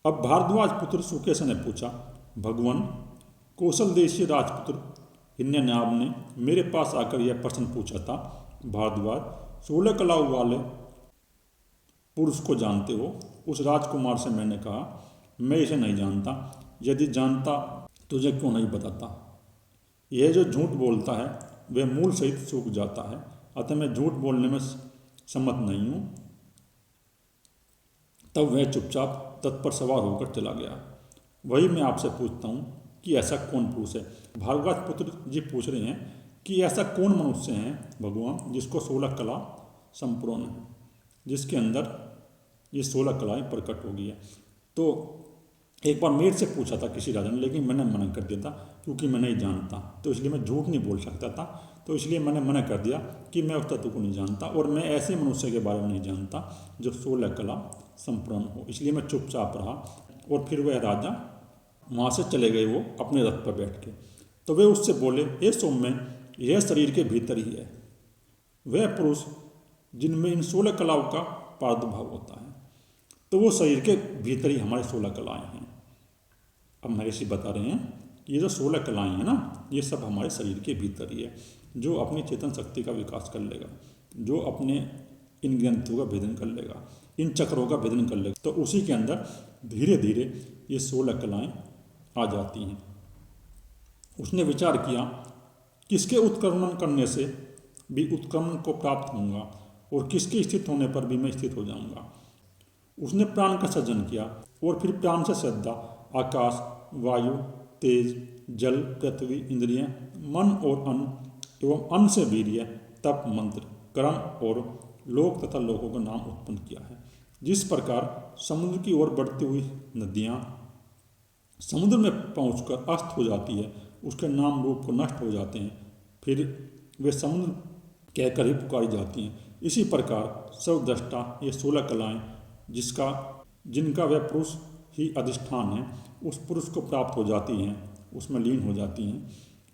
अब भारद्वाज पुत्र सुकेश ने पूछा, भगवान, कौशल देशीय राजपुत्र हिरण्यनाभ ने मेरे पास आकर यह प्रश्न पूछा था। भारद्वाज, 16 कलाओं वाले पुरुष को जानते हो? उस राजकुमार से मैंने कहा, मैं इसे नहीं जानता। यदि जानता तुझे क्यों नहीं बताता? यह जो झूठ बोलता है वह मूल सहित सूख जाता है, अतः मैं झूठ बोलने में सम्मत नहीं हूँ। तब वह चुपचाप तत्पर पर सवार होकर चला गया। वही मैं आपसे पूछता हूँ कि ऐसा कौन पुरुष है? भारद्वाज पुत्र जी पूछ रहे हैं कि ऐसा कौन मनुष्य है भगवान जिसको 16 कला संपूर्ण है, जिसके अंदर ये 16 कलाएँ प्रकट हो गई है। तो एक बार मेरे से पूछा था किसी राजा ने, लेकिन मैंने मना कर दिया था क्योंकि मैं नहीं जानता, तो इसलिए मैं झूठ नहीं बोल सकता था। तो इसलिए मैंने मना कर दिया कि मैं उस तत्व को नहीं जानता और मैं ऐसे मनुष्य के बारे में नहीं जानता जो 16 कला संपूर्ण हो। इसलिए मैं चुपचाप रहा और फिर वह राजा वहाँ से चले गए, वो अपने रथ पर बैठ के। तो वे उससे बोले, हे सौम्य, यह शरीर के भीतर ही है वह पुरुष जिनमें इन 16 कलाओं का प्रादुर्भाव होता है। तो वो शरीर के भीतर ही हमारे 16 कलाएँ हैं। अब महर्षि बता रहे हैं कि ये जो 16 कलाएँ हैं ना, ये सब हमारे शरीर के भीतर ही है। जो अपनी चेतन शक्ति का विकास कर लेगा, जो अपने इन ग्रंथियों का भेदन कर लेगा, इन चक्रों का भेदन कर लेगा, तो उसी के अंदर धीरे धीरे ये 16 कलाएँ आ जाती हैं। उसने विचार किया, किसके उत्क्रमण करने से भी उत्क्रमण को प्राप्त होऊंगा और किसके स्थित होने पर भी मैं स्थित हो जाऊंगा। उसने प्राण का सृजन किया और फिर प्राण से श्रद्धा, आकाश, वायु, तेज, जल, पृथ्वी, इंद्रिय, मन और अन्न एवं अन्न से वीर्य, तप, मंत्र, कर्म और लोक तथा लोकों का नाम उत्पन्न किया है। जिस प्रकार समुद्र की ओर बढ़ती हुई नदियाँ समुद्र में पहुंचकर अस्त हो जाती है, उसके नाम रूप को नष्ट हो जाते हैं, फिर वे समुद्र कहकर ही पुकारी जाती हैं। इसी प्रकार सर्वद्रष्टा ये 16 कलाएँ जिनका वह पुरुष ही अधिष्ठान है, उस पुरुष को प्राप्त हो जाती हैं, उसमें लीन हो जाती हैं,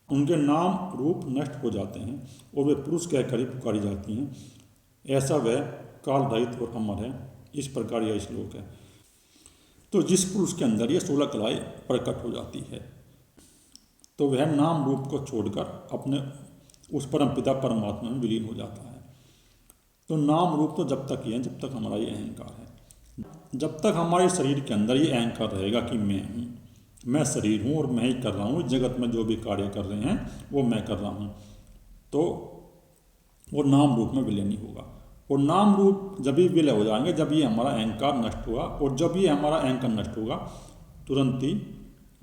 उनके नाम रूप नष्ट हो जाते हैं और वे पुरुष कहकर ही पुकारी जाती हैं। ऐसा वह काल रहित और अमर है। इस प्रकार यह श्लोक है। तो जिस पुरुष के अंदर ये 16 कलाएँ प्रकट हो जाती है, तो वह नाम रूप को छोड़कर अपने उस परमपिता परमात्मा में विलीन हो जाता है। तो नाम रूप तो जब तक ही है जब तक हमारा ये अहंकार है। जब तक हमारे शरीर के अंदर ये अहंकार रहेगा कि मैं हूँ, मैं शरीर हूँ और मैं ही कर रहा हूँ, इस जगत में जो भी कार्य कर रहे हैं वो मैं कर रहा हूँ, तो वो नाम रूप में विलय नहीं होगा। और नाम रूप जब भी विलय हो जाएंगे, जब ये हमारा अहंकार नष्ट होगा, और जब ये हमारा अहंकार नष्ट होगा तुरंत ही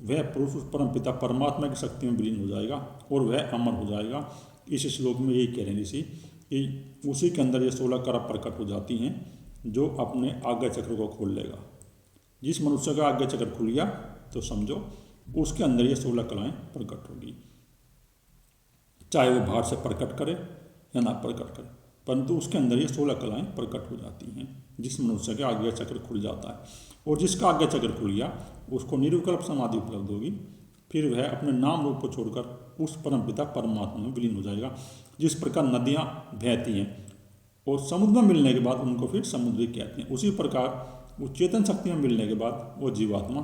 वह पुरुष उस परमपिता परमात्मा की शक्ति में विलीन हो जाएगा और वह अमर हो जाएगा। इस श्लोक में यही कह रहे हैं ऋषि कि उसी के अंदर ये 16 कला प्रकट हो जाती हैं जो अपने आज्ञा चक्र को खोल लेगा। जिस मनुष्य का आज्ञा चक्र खुल गया तो समझो उसके अंदर ये 16 कलाएँ प्रकट होगी, चाहे वो बाहर से प्रकट करे या ना प्रकट करे, परंतु उसके अंदर ये 16 कलाएँ प्रकट हो जाती हैं जिस मनुष्य का आज्ञा चक्र खुल जाता है। और जिसका आज्ञा चक्र खुल गया उसको निर्विकल्प समाधि उपलब्ध होगी, फिर वह अपने नाम रूप को छोड़कर उस परमपिता परमात्मा में विलीन हो जाएगा। जिस प्रकार नदियाँ बहती हैं और समुद्र में मिलने के बाद उनको फिर समुद्री कहते हैं, उसी प्रकार वो चेतन शक्ति में मिलने के बाद वो जीवात्मा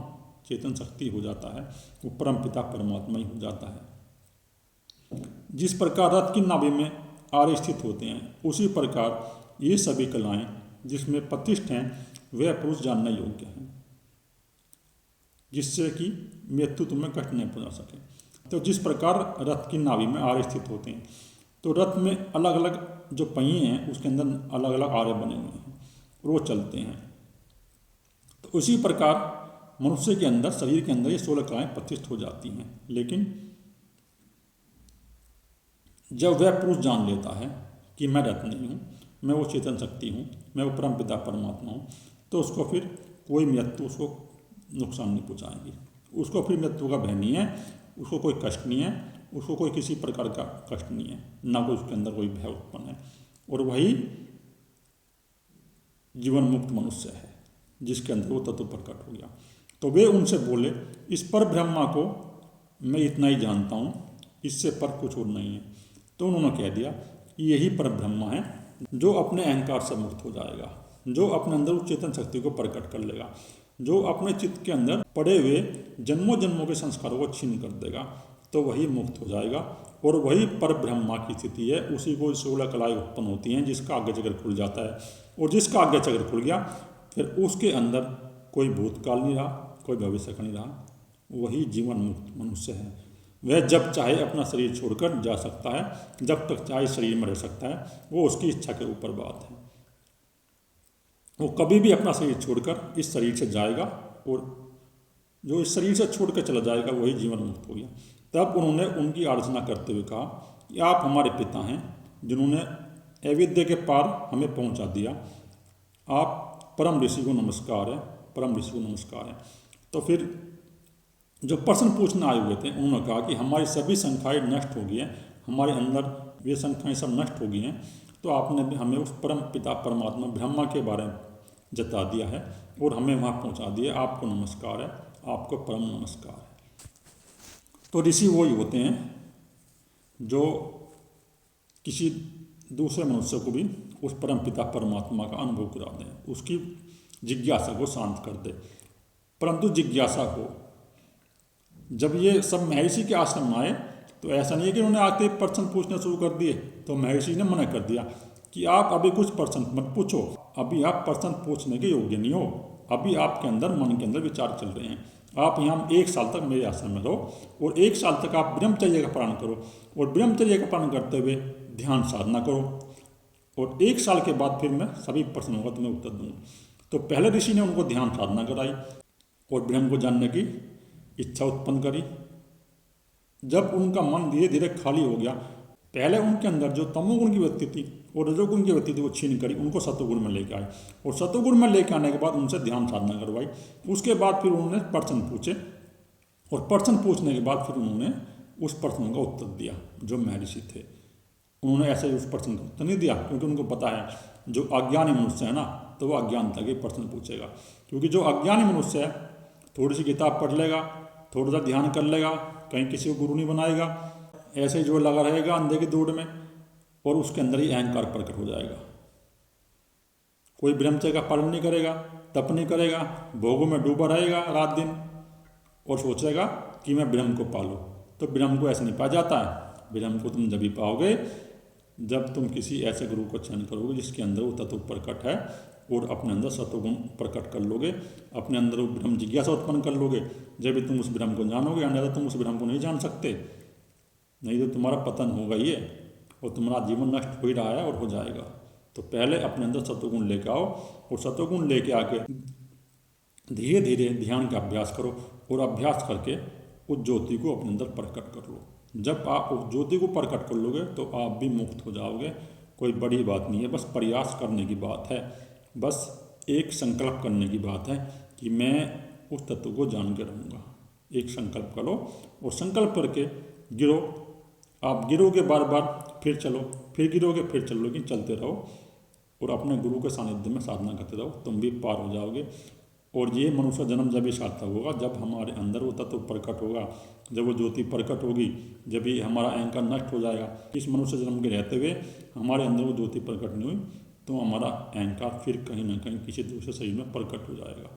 चेतन शक्ति हो जाता है, वो परमपिता परमात्मा ही हो जाता है। जिस प्रकार रथ की नाभि में आर्य स्थित होते हैं, उसी प्रकार ये सभी कलाएँ जिसमें प्रतिष्ठ हैं वह पुरुष जानना योग्य हैं, जिससे कि मृत्यु तुम्हें कष्ट नहीं पहुँचा सके। तो जिस प्रकार रथ की नाभि में आर्य स्थित होते हैं, तो रथ में अलग अलग जो पहिए हैं उसके अंदर अलग अलग आर्य बने हुए हैं और वो चलते हैं। तो उसी प्रकार मनुष्य के अंदर, शरीर के अंदर ये 16 कलाएँ प्रतिष्ठित हो जाती हैं। लेकिन जब वह पुरुष जान लेता है कि मैं रथ नहीं हूँ, मैं वो चेतन शक्ति हूँ, मैं वो परमपिता परमात्मा हूँ, तो उसको फिर कोई मृत्यु उसको नुकसान नहीं पहुँचाएंगी, उसको फिर मृत्यु का भय नहीं है, उसको कोई कष्ट नहीं है, उसको कोई किसी प्रकार का कष्ट नहीं है, ना कोई उसके अंदर कोई भय उत्पन्न है। और वही जीवन मुक्त मनुष्य है जिसके अंदर वो तत्व प्रकट हो गया। तो वे उनसे बोले, इस पर ब्रह्मा को मैं इतना ही जानता हूँ, इससे पर कुछ और नहीं है। तो उन्होंने कह दिया कि यही पर ब्रह्मा है जो अपने अहंकार से मुक्त हो जाएगा, जो अपने अंदर उस चेतन शक्ति को प्रकट कर लेगा। जो अपने चित्त के अंदर पड़े हुए जन्मों जन्मों के संस्कारों को छीन कर देगा, तो वही मुक्त हो जाएगा। और वही पर ब्रह्मा की स्थिति है, उसी को 16 कलाएं उत्पन्न होती हैं, जिसका आज्ञा चक्र खुल जाता है। और जिसका आज्ञा चक्र खुल गया, फिर उसके अंदर कोई भूतकाल नहीं रहा, कोई भविष्य का नहीं रहा, वही जीवन मुक्त मनुष्य है। वह जब चाहे अपना शरीर छोड़कर जा सकता है, जब तक चाहे शरीर में रह सकता है, वो उसकी इच्छा के ऊपर बात है। वो कभी भी अपना शरीर छोड़कर इस शरीर से जाएगा, और जो इस शरीर से छोड़ कर चला जाएगा वही जीवन मुक्त हो गया। तब उन्होंने उनकी आराधना करते हुए कहा कि आप हमारे पिता हैं, जिन्होंने अविद्या के पार हमें पहुंचा दिया। आप परम ऋषि को नमस्कार है, परम ऋषि को नमस्कार है। तो फिर जो प्रश्न पूछने आए हुए थे, उन्होंने कहा कि हमारी सभी संख्याएँ नष्ट हो गई हैं, हमारे अंदर ये संख्याएँ सब नष्ट हो गई हैं, तो आपने भी हमें उस परम पिता परमात्मा ब्रह्मा के बारे में जता दिया है और हमें वहाँ पहुँचा दिया। आपको नमस्कार है, आपको परम नमस्कार है। तो ऋषि वही होते हैं जो किसी दूसरे मनुष्य को भी उस परम पिता परमात्मा का अनुभव करा दें, उसकी जिज्ञासा को शांत कर दे। परंतु जिज्ञासा हो, जब ये सब महर्षि के आश्रम में आए, तो ऐसा नहीं है कि उन्होंने आके प्रश्न पूछना शुरू कर दिए, तो महर्षि ने मना कर दिया कि आप अभी कुछ प्रश्न मत पूछो, अभी आप प्रश्न पूछने के योग्य नहीं हो, अभी आपके अंदर मन के अंदर विचार चल रहे हैं। आप यहाँ 1 साल तक मेरे आश्रम में रहो, और 1 साल तक आप ब्रह्मचर्य का पालन करो, और ब्रह्मचर्य का पालन करते हुए ध्यान साधना करो, और 1 साल के बाद फिर मैं सभी प्रश्नों का तुम्हें उत्तर दूंगा। तो पहले ऋषि ने उनको ध्यान साधना कराई और ब्रह्म को जानने की इच्छा उत्पन्न करी। जब उनका मन धीरे धीरे खाली हो गया, पहले उनके अंदर जो तमोगुण की वृत्ति थी और रजोगुण की वृत्ति थी वो छीन करी, उनको सतोगुण में लेकर आए, और सतोगुण में लेकर आने के बाद उनसे ध्यान साधना करवाई। उसके बाद फिर उन्होंने प्रश्न पूछे, और प्रश्न पूछने के बाद फिर उन्होंने उस प्रश्नों का उत्तर दिया। जो महर्षि थे उन्होंने ऐसे ही उस प्रश्न का उत्तर नहीं दिया, क्योंकि उनको पता है जो अज्ञानी मनुष्य है ना, तो वो अज्ञानता के प्रश्न पूछेगा। क्योंकि जो अज्ञानी मनुष्य है थोड़ी सी किताब पढ़ लेगा, थोड़ा सा ध्यान कर लेगा, कहीं किसी को गुरु नहीं बनाएगा, ऐसे ही जो लगा रहेगा अंधे की दौड़ में, और उसके अंदर ही अहंकार प्रकट हो जाएगा। कोई ब्रह्मचर्य का पालन नहीं करेगा, तप नहीं करेगा, भोगों में डूबा रहेगा रात दिन, और सोचेगा कि मैं ब्रह्म को पालूं। तो ब्रह्म को ऐसे नहीं पा जाता है। ब्रह्म को तुम जब भी पाओगे जब तुम किसी ऐसे गुरु को चयन करोगे जिसके अंदर वो तत्व प्रकट है, और अपने अंदर सत्वगुण प्रकट कर लोगे, अपने अंदर वो ब्रह्म जिज्ञासा उत्पन्न कर लोगे, जब भी तुम उस ब्रह्म को जानोगे। अन्यथा तुम उस ब्रह्म को नहीं जान सकते, नहीं तो तुम्हारा पतन होगा ही है, और तुम्हारा जीवन नष्ट हो ही रहा है और हो जाएगा। तो पहले अपने अंदर सत्वगुण लेके आओ, और सत्वगुण लेके आके धीरे धीरे ध्यान का अभ्यास करो, और अभ्यास करके उस ज्योति को अपने अंदर प्रकट कर लो। जब आप उस ज्योति को प्रकट कर लोगे तो आप भी मुक्त हो जाओगे। कोई बड़ी बात नहीं है, बस प्रयास करने की बात है, बस एक संकल्प करने की बात है कि मैं उस तत्व को जान के रहूँगा। एक संकल्प करो, और संकल्प करके गिरो। आप गिरोगे बार बार, फिर चलो, फिर गिरोगे, फिर चलो, लेकिन चलते रहो, और अपने गुरु के सानिध्य में साधना करते रहो, तुम भी पार हो जाओगे। और ये मनुष्य जन्म जब भी सार्थक होगा जब हमारे अंदर वो तत्व प्रकट होगा, जब वो ज्योति प्रकट होगी, जब भी हमारा अहंकार नष्ट हो जाएगा। इस मनुष्य जन्म के रहते हुए हमारे अंदर वो ज्योति प्रकट नहीं हुई, तो हमारा अहंकार फिर कहीं ना कहीं किसी दूसरे शरीर में प्रकट हो जाएगा।